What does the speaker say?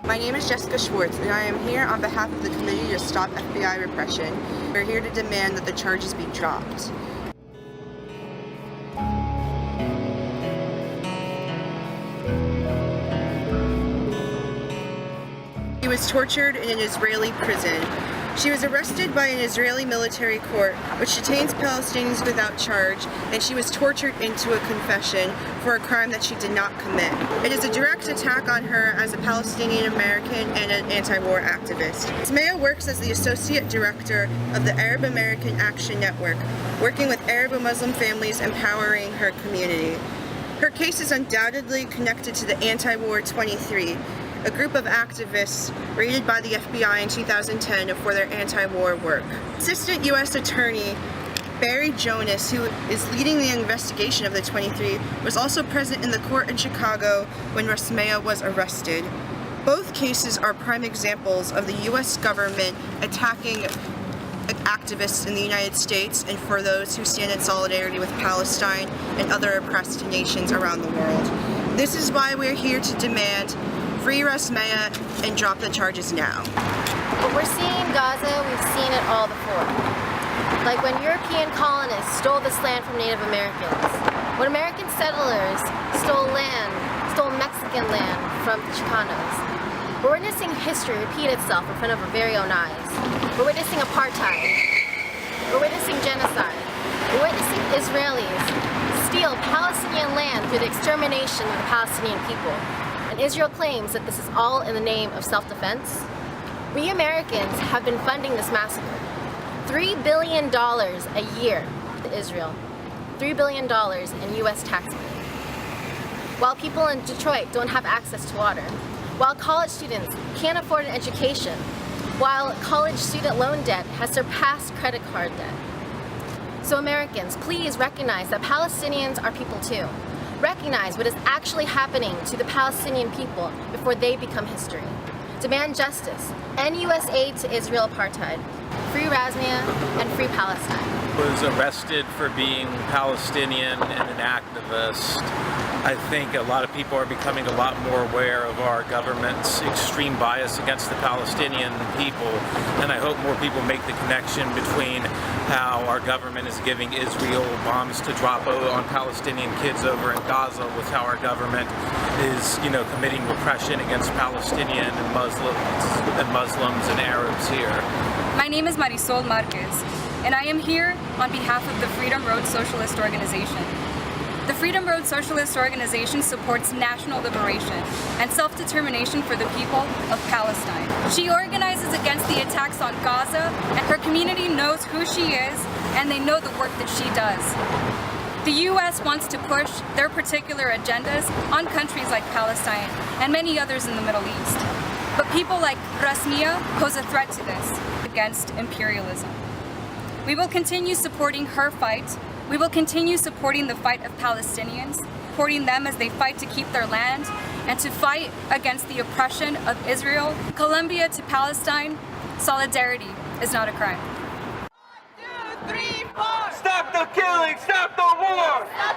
My name is Jessica Schwartz, and I am here on behalf of the Committee to Stop FBI Repression. We're here to demand that the charges be dropped. She was tortured in an Israeli prison. She was arrested by an Israeli military court, which detains Palestinians without charge, and she was tortured into a confession for a crime that she did not commit. It is a direct attack on her as a Palestinian American and an anti-war activist. Rasmea works as the Associate Director of the Arab American Action Network, working with Arab and Muslim families empowering her community. Her case is undoubtedly connected to the Anti-War 23, a group of activists raided by the FBI in 2010 for their anti-war work. Assistant U.S. Attorney Barry Jonas, who is leading the investigation of the 23, was also present in the court in Chicago when Rasmea was arrested. Both cases are prime examples of the U.S. government attacking activists in the United States and for those who stand in solidarity with Palestine and other oppressed nations around the world. This is why we're here to demand free Rasmea and drop the charges now. What we're seeing in Gaza, we've seen it all before. Like when European colonists stole this land from Native Americans. When American settlers stole Mexican land from the Chicanos. We're witnessing history repeat itself in front of our very own eyes. We're witnessing apartheid. We're witnessing genocide. We're witnessing Israelis steal Palestinian land through the extermination of the Palestinian people. And Israel claims that this is all in the name of self-defense. We Americans have been funding this massacre. $3 billion a year to Israel. $3 billion in U.S. tax money. While people in Detroit don't have access to water. While college students can't afford an education. While college student loan debt has surpassed credit card debt. So Americans, please recognize that Palestinians are people too. Recognize what is actually happening to the Palestinian people before they become history. Demand justice, end U.S. aid to Israel apartheid, free Rasmea, and free Palestine. Was arrested for being Palestinian and an activist. I think a lot of people are becoming a lot more aware of our government's extreme bias against the Palestinian people, and I hope more people make the connection between how our government is giving Israel bombs to drop on Palestinian kids over in Gaza with how our government is, committing repression against Palestinian and Muslims and Arabs here. My name is Marisol Marquez, and I am here on behalf of the Freedom Road Socialist Organization. The Freedom Road Socialist Organization supports national liberation and self-determination for the people of Palestine. She organizes against the attacks on Gaza, and her community knows who she is, and they know the work that she does. The U.S. wants to push their particular agendas on countries like Palestine and many others in the Middle East. But people like Rasmea pose a threat to this against imperialism. We will continue supporting her fight. We will continue supporting the fight of Palestinians, supporting them as they fight to keep their land and to fight against the oppression of Israel. Colombia to Palestine, solidarity is not a crime. 1, 2, 3, 4. Stop the killing, stop the war! Stop